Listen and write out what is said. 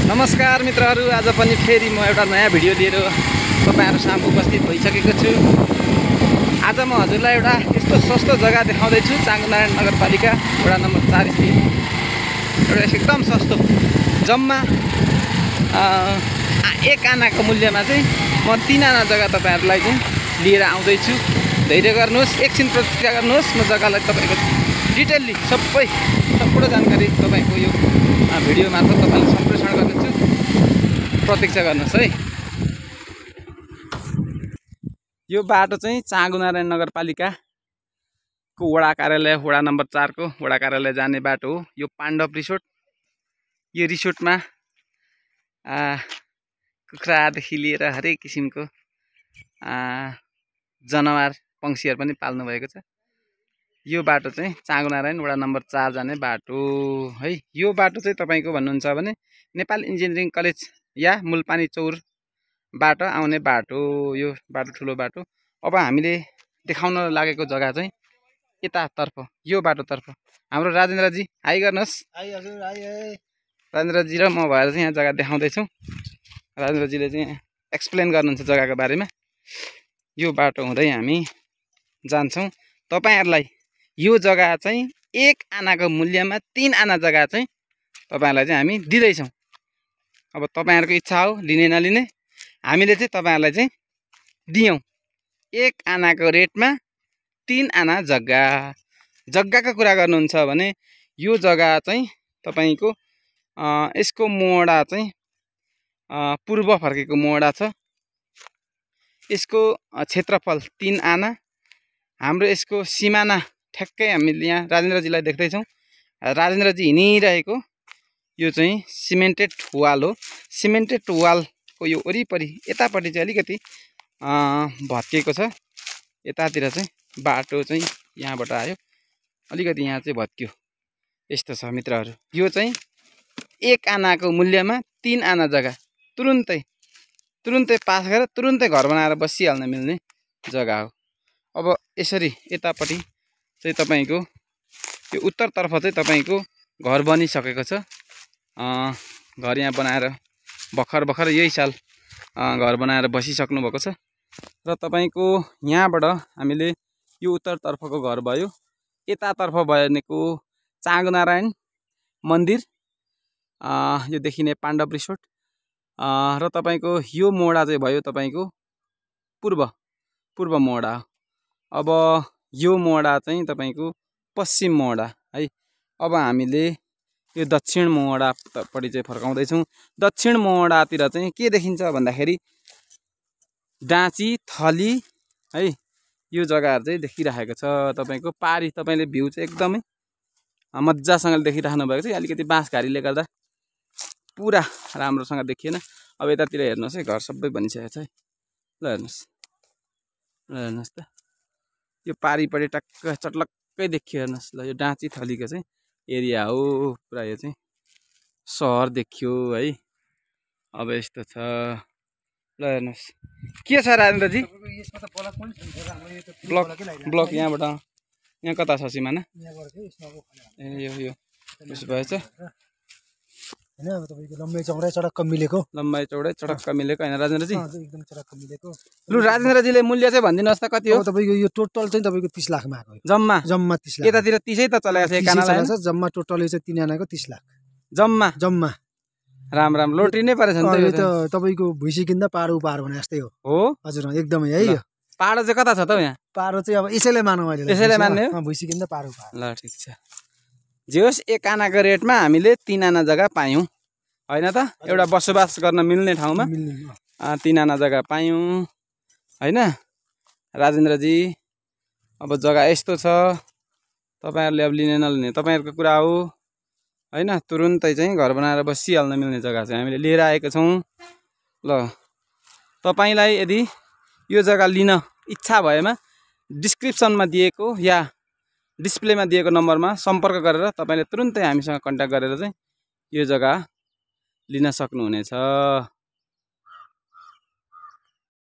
नमस्कार मित्रहरू, आज पनि फेरि म एउटा नयाँ भिडियो लिएर तपाईहरु सामु उपस्थित भइसकेको छु। आज म हजुरलाई एउटा यस्तो सस्तो जग्गा देखाउँदै छु। चांगुनारायण नगरपालिका वडा नम्बर 4 स्थित एउटा एकदम सस्तो, जम्मा 1 आनाको मूल्यमा चाहिँ म 3 आना जग्गा तपाईहरुलाई चाहिँ लिएर आउँदै छु। धैर्य गर्नुहोस्, एकछिन प्रतीक्षा गर्नुहोस्। म जग्गालाई तपाईको डिटेलली सबै सम्पूर्ण जानकारी तपाईको यो भिडियो मार्फत तपाईलाई सम्प्रेषण गर्नेछु। प्रतीक्षा गर्नुहोस् है। यो बाटो चाहिँ चांगुनारायण नगरपालिका को वडा कार्यालय वडा नम्बर 4 को वडा कार्यालय जाने बाटो हो। यो पाण्डव रिसोर्ट, यो रिसोर्टमा कुखुरादेखि लिएर हरेक किसिमको जनावर पंक्षीहरु पनि पाल्नु भएको छ। यो बाटो चाहिँ चांगुनारायण वडा नम्बर 4 जाने बाटो है। यो बाटो चाहिँ तपाईको भन्नुहुन्छ भने नेपाल इन्जिनियरिङ कलेज या मूलपानी चौर बाट आउने बाटो। यो बाटो ठुलो बाटो। अब हामीले देखाउन लागेको जग्गा चाहिँ यतातर्फ, यो बाटोतर्फ। हाम्रो राजेन्द्र जी हाई गर्नुहोस्। हाई हजुर, हाई हाई। राजेन्द्र जी र म भएर चाहिँ यहाँ जग्गा देखाउँदै छौं। राजेन्द्र जीले चाहिँ एक्सप्लेन गर्नुहुन्छ जग्गाको बारेमा। यो बाटो हुँदै हामी जान्छौं। तपाईहरुलाई यो जग्गा चाहिँ 1 आनाको मूल्यमा 3 आना जग्गा चाहिँ तपाईहरुलाई चाहिँ हामी दिँदै छौं। अब तपाईहरुको इच्छा हो लिने नलिने, हामीले चाहिँ तपाईहरुलाई चाहिँ दियौं 1 आनाको रेटमा 3 आना जग्गा। जग्गाको कुरा गर्नुहुन्छ भने यो जग्गा चाहिँ तपाईको यसको मोडा चाहिँ पूर्व फर्केको मोडा छ। यसको क्षेत्रफल 3 आना। हाम्रो यसको सिमाना ठ्याक्कै हामीले यहाँ राजेन्द्र जीलाई देख्दै छौं। राजेन्द्र जी हिँडिरहेको यो चाहिँ सिमेन्टेड वाल हो। सिमेन्टेड वालको यो वरिपरि यतापट्टि चाहिँ अलिकति भत्किएको छ। यतातिर चाहिँ बाटो चाहिँ यहाँबाट आयो, अलिकति यहाँ चाहिँ भत्कियो। यस्तो छ मित्रहरू। यो चाहिँ 1 आनाको मूल्यमा 3 आना जग्गा तुरुन्तै पास गरेर तुरुन्तै घर बनाएर बसिहाल्न मिल्ने जग्गा हो। अब यसरी यतापट्टि चाहिँ तपाईको यो उत्तरतर्फ चाहिँ तपाईको घर बनिसकेको छ। घर यहाँ बनाएर भर्खर यही साल घर बनाएर बसिसक्नु भएको छ। र तपाईको यहाँबाट हामीले यो उत्तरतर्फको घर भयो। यतातर्फ भनेको चांगुनारायण मन्दिर, यो देखिने पाण्डव रिसोर्ट, र तपाईको यो मोडा चाहिँ भयो तपाईको पूर्व मोडा। अब यो मोडा चाहिँ तपाईको पश्चिम मोडा है। अब हामीले यो दक्षिण मोडापट्टि चाहिँ फर्काउँदै छौं। दक्षिण मोडातिर चाहिँ के देखिन्छ भन्दाखेरि डाँची, थली है, यो जग्गाहरु चाहिँ देखिरहेको छ। तपाईको पारी तपाईले भ्यू चाहिँ एकदमै मज्जासँगले देखिराख्नु भएको छ। अलिकति बाँसघारीले गर्दा पुरा राम्रोसँग देखिएन। अब यतातिर हेर्नुहोस् है, घर सबै बनिसकेको छ है। ल हेर्नुहोस् त, यो पारीपट्टि टक्क चटलक्कै देखियो। हेर्नुहोस् ल, यो डाँची थलीको चाहिँ एरिया हो पुरा। यो चाहिँ सहर देखियो है। अब यस्तो छ। ल हेर्नुहोस् के छ राजेन्द्र जी, ब्लक यहाँबाट यहाँ कता छ सिमाना? ए यो यसो भएछ हैन। अब तपाईको लम्बाइ चौडाइ चडक्क मिलेको, हैन राजेन्द्र जी? एकदम चडक्क मिलेको। लु राजेन्द्र जीले मूल्य चाहिँ भनिदिनुहोस् त कति हो? तपाईको यो टोटल चाहिँ तपाईको 30 लाखमा आको। जम्मा 30 लाख। यतातिर 30 है त चलेको छ। एक आनालाई जम्मा टोटल चाहिँ 3 आनाको 30 लाख जम्मा। राम लोटरी नै परेछ नि त। यो त तपाईको भुइसी किन्दा पारो पार भने जस्तै हो। हो हजुर एकदमै है। यो पारो चाहिँ कता छ त यहाँ? पारो चाहिँ अब यसैले मानौ अहिले, यसैले मान्ने हो। भुइसी किन्दा पारो पार। ल ठीक छ। जे होस् 1 आनाको रेटमा हामीले 3 आना जग्गा पायौं हैन त। एउटा बसोबास गर्न मिल्ने ठाउँमा 3 आना जग्गा पायौं हैन राजेन्द्र जी? अब जग्गा यस्तो छ। तपाईहरुले अब लिने नलिने तपाईहरुको कुरा हो हैन। तुरुन्तै चाहिँ घर बनाएर बसिहाल्न मिल्ने जग्गा चाहिँ हामीले लिएर आएको छौं। ल तपाईलाई यदि यो जग्गा लिन इच्छा भएमा डिस्क्रिप्सनमा दिएको या डिस्प्लेमा दिएको नम्बरमा सम्पर्क गरेर तपाईले तुरुन्तै हामीसँग कन्ट्याक्ट गरेर चाहिँ यो जग्गा लिन सक्नुहुनेछ।